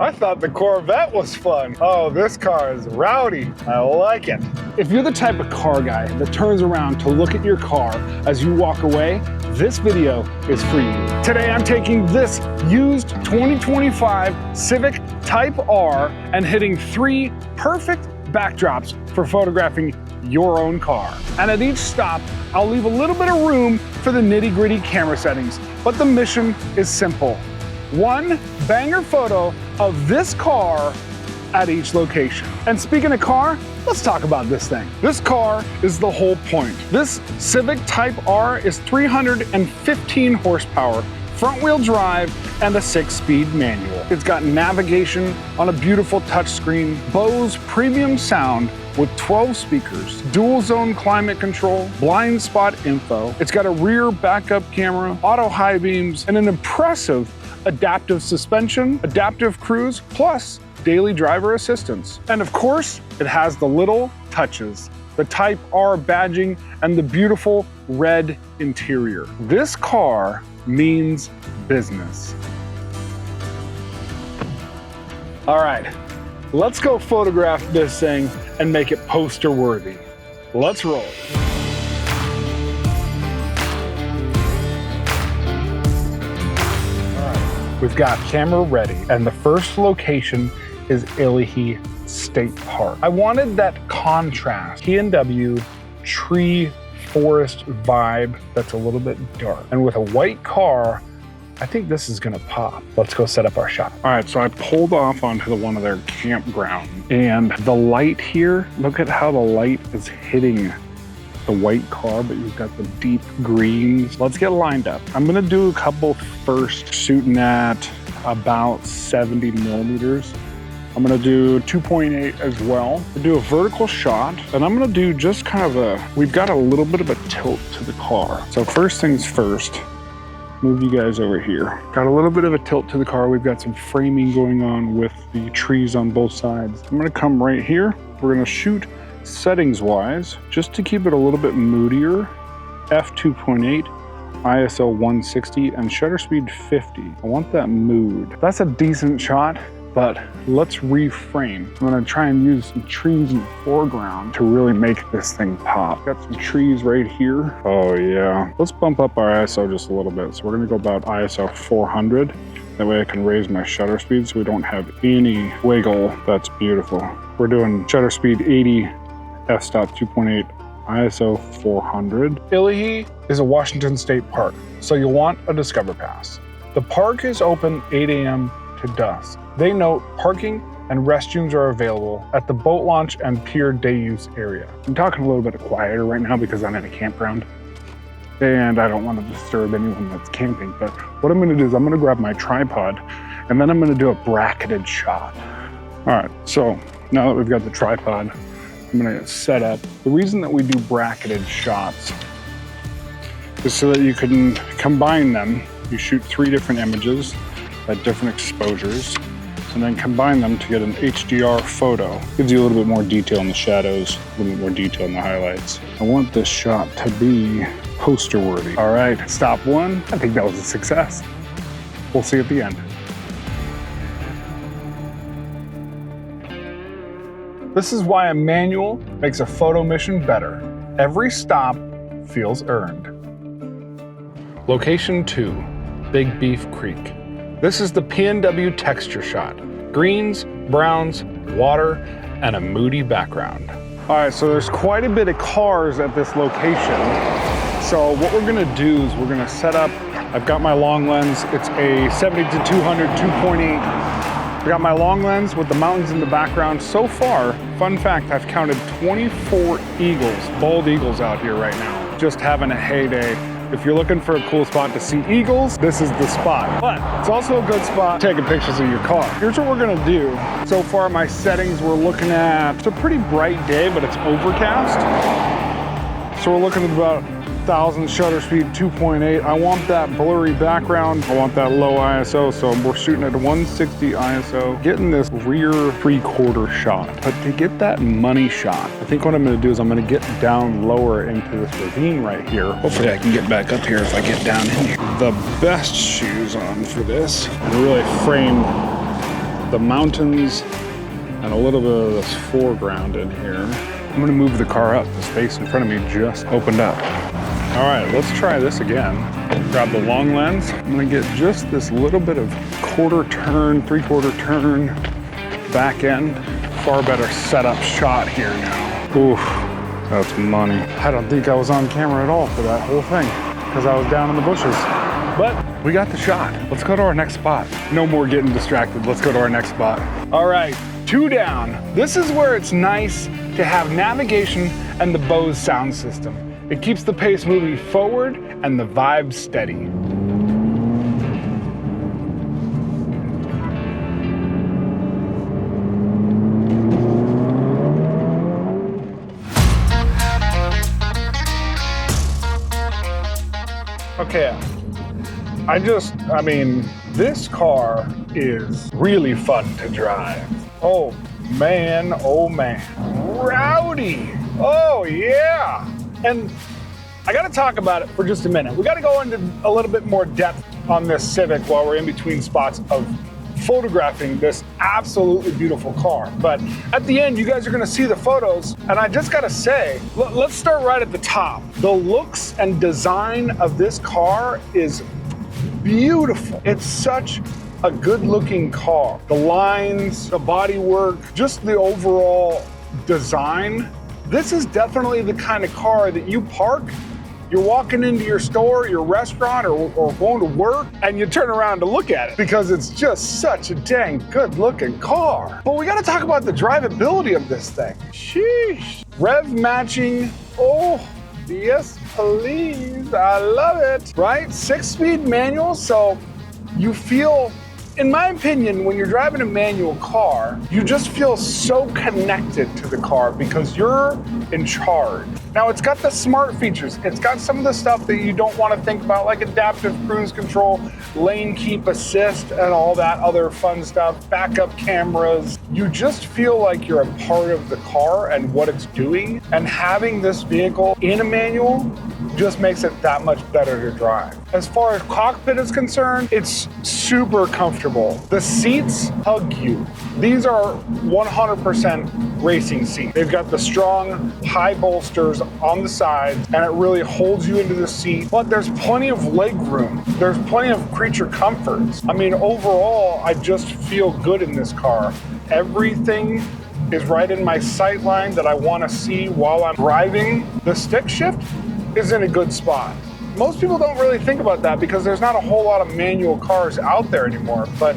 I thought the Corvette was fun. Oh, this car is rowdy. I like it. If you're the type of car guy that turns around to look at your car as you walk away, this video is for you. Today I'm taking this used 2025 Civic Type R and hitting 3 perfect backdrops for photographing your own car. And at each stop, I'll leave a little bit of room for the nitty-gritty camera settings, but the mission is simple. 1 banger photo of this car at each location. And speaking of car, let's talk about this thing. This car is the whole point. This Civic Type R is 315 horsepower, front-wheel drive, and a 6-speed manual. It's got navigation on a beautiful touchscreen, Bose premium sound with 12 speakers, dual zone climate control, blind spot info. It's got a rear backup camera, auto high beams, and an impressive adaptive suspension, adaptive cruise, plus daily driver assistance. And of course, it has the little touches, the Type R badging, and the beautiful red interior. This car means business. All right, let's go photograph this thing and make it poster worthy. Let's roll. We've got camera ready, and the first location is Illahee State Park. I wanted that contrast, P&W tree forest vibe that's a little bit dark. And with a white car, I think this is gonna pop. Let's go set up our shot. All right, so I pulled off onto one of their campgrounds, and the light here, look at how the light is hitting the white car, but you've got the deep greens. Let's get lined up. I'm gonna do a couple first, shooting at about 70 millimeters. I'm gonna do 2.8 as well. We'll do a vertical shot, and I'm gonna do just kind of we've got a little bit of a tilt to the car. So first things first, move you guys over here. Got a little bit of a tilt to the car. We've got some framing going on with the trees on both sides. I'm gonna come right here. We're gonna shoot settings wise, just to keep it a little bit moodier, f2.8, ISO 160, and shutter speed 50. I want that mood. That's a decent shot, but let's reframe. I'm gonna try and use some trees in the foreground to really make this thing pop. Got some trees right here. Oh yeah. Let's bump up our ISO just a little bit. So we're gonna go about ISO 400. That way I can raise my shutter speed so we don't have any wiggle. That's beautiful. We're doing shutter speed 80, f-stop 2.8, ISO 400. Illahee is a Washington State park, so you'll want a Discover Pass. The park is open 8 a.m. to dusk. They note parking and restrooms are available at the boat launch and pier day use area. I'm talking a little bit quieter right now because I'm in a campground and I don't want to disturb anyone that's camping, but what I'm gonna do is I'm gonna grab my tripod and then I'm gonna do a bracketed shot. All right, so now that we've got the tripod, I'm gonna get set up. The reason that we do bracketed shots is so that you can combine them. You shoot 3 different images at different exposures and then combine them to get an HDR photo. Gives you a little bit more detail in the shadows, a little bit more detail in the highlights. I want this shot to be poster worthy. All right, stop 1. I think that was a success. We'll see at the end. This is why a manual makes a photo mission better. Every stop feels earned. Location 2, Big Beef Creek. This is the P&W texture shot. Greens, browns, water, and a moody background. All right, so there's quite a bit of cars at this location. So what we're gonna do is we're gonna set up, I've got my long lens. It's a 70 to 200 2.8. I got my long lens with the mountains in the background. So far, fun fact, I've counted 24 eagles, bald eagles out here right now. Just having a heyday. If you're looking for a cool spot to see eagles, this is the spot. But it's also a good spot taking pictures of your car. Here's what we're gonna do. So far, my settings, we're looking at, it's a pretty bright day, but it's overcast. So we're looking at about 1000 shutter speed, 2.8. I want that blurry background. I want that low ISO, so we're shooting at 160 ISO, getting this rear 3/4 shot. But to get that money shot, I think what I'm gonna do is I'm gonna get down lower into this ravine right here. Hopefully I can get back up here if I get down in here. The best shoes on for this, and really frame the mountains and a little bit of this foreground in here. I'm gonna move the car up. The space in front of me just opened up. All right, let's try this again. Grab the long lens. I'm gonna get just this little bit of quarter turn, three-quarter turn back end. Far better setup shot here now. Oof, that's money. I don't think I was on camera at all for that whole thing because I was down in the bushes. But we got the shot. Let's go to our next spot. No more getting distracted. Let's go to our next spot. All right, 2 down. This is where it's nice to have navigation and the Bose sound system. It keeps the pace moving forward and the vibe steady. Okay, I mean, this car is really fun to drive. Oh man, rowdy. Oh yeah. And I gotta talk about it for just a minute. We gotta go into a little bit more depth on this Civic while we're in between spots of photographing this absolutely beautiful car. But at the end, you guys are gonna see the photos, and I just gotta say, let's start right at the top. The looks and design of this car is beautiful. It's such a good looking car. The lines, the bodywork, just the overall design. This is definitely the kind of car that you park, you're walking into your store, your restaurant, or going to work, and you turn around to look at it because it's just such a dang good looking car. But we gotta talk about the drivability of this thing. Sheesh. Rev matching, oh, yes please, I love it. Right, 6-speed manual, so you feel, in my opinion, when you're driving a manual car, you just feel so connected to the car because you're in charge. Now, it's got the smart features. It's got some of the stuff that you don't want to think about, like adaptive cruise control, lane keep assist, and all that other fun stuff, backup cameras. You just feel like you're a part of the car and what it's doing. And having this vehicle in a manual just makes it that much better to drive. As far as cockpit is concerned, it's super comfortable. The seats hug you. These are 100% racing seats. They've got the strong, high bolsters on the sides, and it really holds you into the seat. But there's plenty of leg room. There's plenty of creature comforts. I mean, overall, I just feel good in this car. Everything is right in my sight line that I want to see while I'm driving. The stick shift is in a good spot. Most people don't really think about that because there's not a whole lot of manual cars out there anymore, but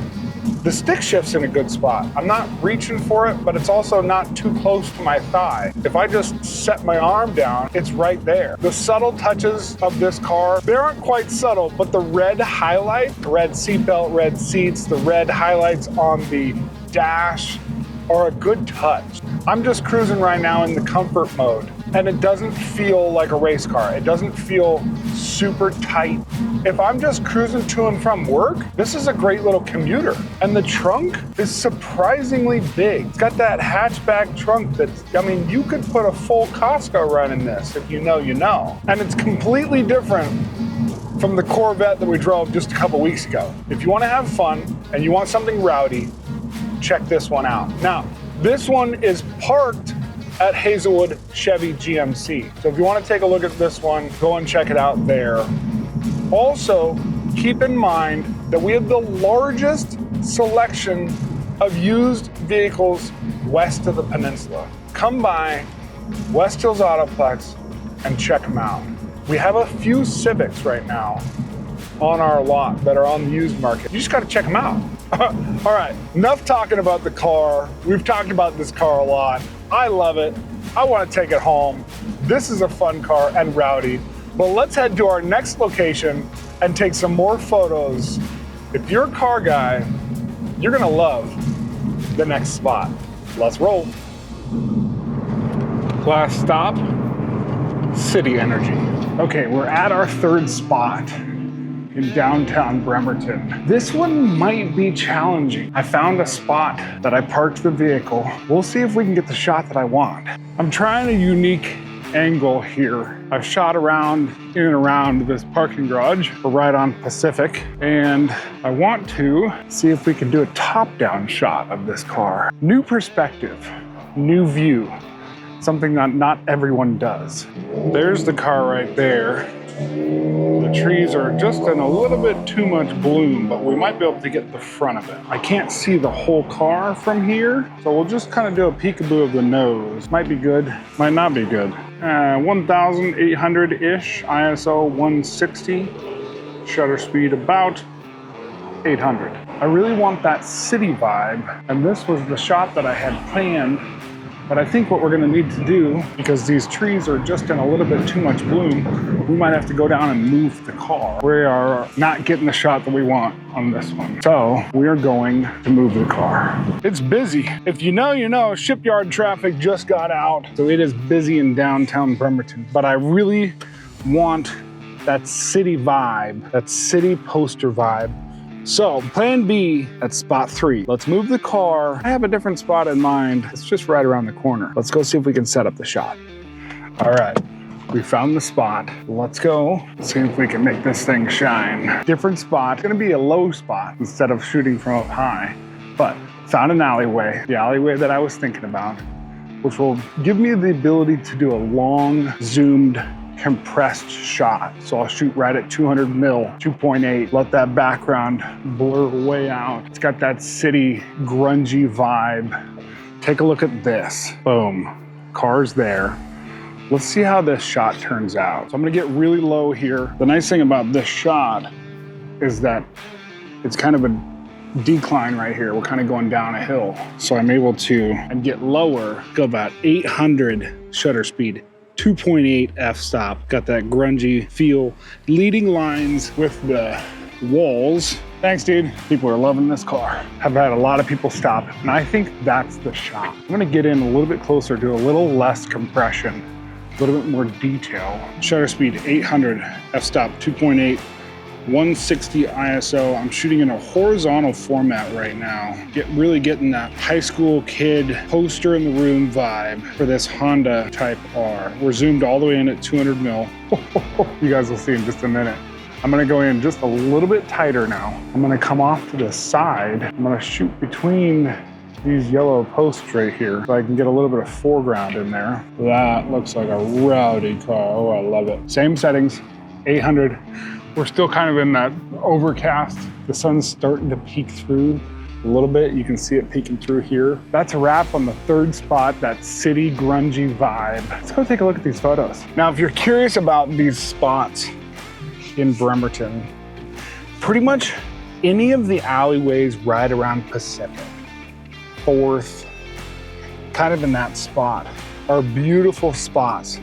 the stick shift's in a good spot. I'm not reaching for it, but it's also not too close to my thigh. If I just set my arm down, it's right there. The subtle touches of this car, they aren't quite subtle, but the red highlight, red seatbelt, red seats, the red highlights on the dash are a good touch. I'm just cruising right now in the comfort mode, and it doesn't feel like a race car. It doesn't feel super tight. If I'm just cruising to and from work, this is a great little commuter. And the trunk is surprisingly big. It's got that hatchback trunk that's, I mean, you could put a full Costco run in this if you know, you know. And it's completely different from the Corvette that we drove just a couple weeks ago. If you want to have fun and you want something rowdy, check this one out. Now, this one is parked at Hazelwood Chevy GMC. So if you want to take a look at this one, go and check it out there. Also, keep in mind that we have the largest selection of used vehicles west of the peninsula. Come by West Hills Autoplex and check them out. We have a few Civics right now on our lot that are on the used market. You just got to check them out. All right, enough talking about the car. We've talked about this car a lot. I love it. I want to take it home. This is a fun car and rowdy. But let's head to our next location and take some more photos. If you're a car guy, you're gonna love the next spot. Let's roll. Last stop, City Energy. Okay, we're at our third spot in downtown Bremerton. This one might be challenging. I found a spot that I parked the vehicle. We'll see if we can get the shot that I want. I'm trying a unique angle here. I've shot around in and around this parking garage. We're right on Pacific, and I want to see if we can do a top-down shot of this car. New perspective, new view, something that not everyone does. There's the car right there. The trees are just in a little bit too much bloom, but we might be able to get the front of it. I can't see the whole car from here, so we'll just kind of do a peekaboo of the nose. Might be good, might not be good. 1,800-ish, ISO 160, shutter speed about 800. I really want that city vibe, and this was the shot that I had planned. But I think what we're gonna need to do, because these trees are just in a little bit too much bloom, we might have to go down and move the car. We are not getting the shot that we want on this one. So we are going to move the car. It's busy. If you know, you know, shipyard traffic just got out. So it is busy in downtown Bremerton. But I really want that city vibe, that city poster vibe. So plan B at spot 3. Let's move the car. I have a different spot in mind. It's just right around the corner. Let's go see if we can set up the shot. All right, we found the spot. Let's go see if we can make this thing shine. Different spot. It's gonna be a low spot instead of shooting from up high, but found an alleyway, the alleyway that I was thinking about, which will give me the ability to do a long zoomed compressed shot. So I'll shoot right at 200 mil, 2.8, let that background blur way out. It's got that city grungy vibe. Take a look at this. Boom, car's there. Let's see how this shot turns out. So I'm gonna get really low here. The nice thing about this shot is that it's kind of a decline right here. We're kind of going down a hill. So I'm able to get lower, go about 800 shutter speed. 2.8 f-stop, got that grungy feel. Leading lines with the walls. Thanks, dude. People are loving this car. I've had a lot of people stop, and I think that's the shot. I'm gonna get in a little bit closer, do a little less compression, a little bit more detail. Shutter speed 800, f-stop 2.8, 160 ISO. I'm shooting in a horizontal format right now. Really getting that high school kid poster in the room vibe for this Honda Type R. We're zoomed all the way in at 200 mil. You guys will see in just a minute. I'm gonna go in just a little bit tighter now. I'm gonna come off to the side. I'm gonna shoot between these yellow posts right here so I can get a little bit of foreground in there. That looks like a rowdy car. Oh, I love it. Same settings, 800. We're still kind of in that overcast. The sun's starting to peek through a little bit. You can see it peeking through here. That's a wrap on the third spot, that city grungy vibe. Let's go take a look at these photos. Now, if you're curious about these spots in Bremerton, pretty much any of the alleyways right around Pacific, 4th, kind of in that spot, are beautiful spots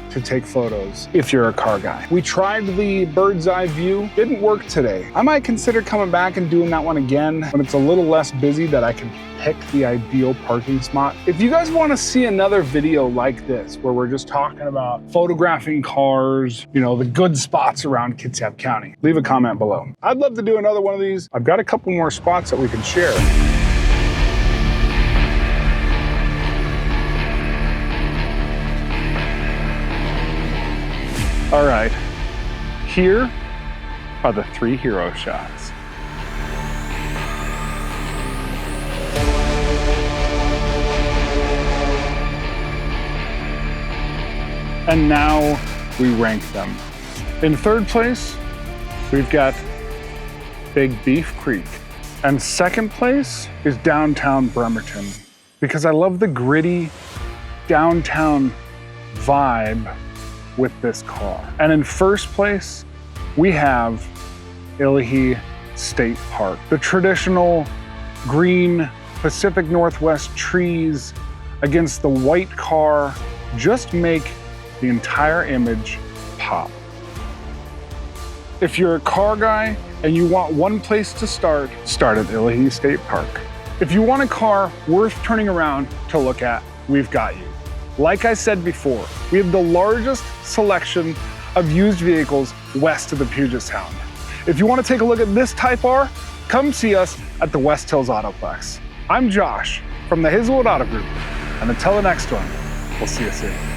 to take photos if you're a car guy. We tried the bird's eye view, didn't work today. I might consider coming back and doing that one again when it's a little less busy, that I can pick the ideal parking spot. If you guys want to see another video like this, where we're just talking about photographing cars, you know, the good spots around Kitsap County, leave a comment below. I'd love to do another one of these. I've got a couple more spots that we can share. All right, here are the 3 hero shots. And now we rank them. In 3rd place, we've got Big Beef Creek. And 2nd place is downtown Bremerton, because I love the gritty downtown vibe with this car. And in 1st place, we have Illahee State Park. The traditional green Pacific Northwest trees against the white car just make the entire image pop. If you're a car guy and you want one place to start at Illahee State Park. If you want a car worth turning around to look at, we've got you. Like I said before, we have the largest selection of used vehicles west of the Puget Sound. If you want to take a look at this Type R, come see us at the West Hills Autoplex. I'm Josh from the Hazelwood Auto Group, and until the next one, we'll see you soon.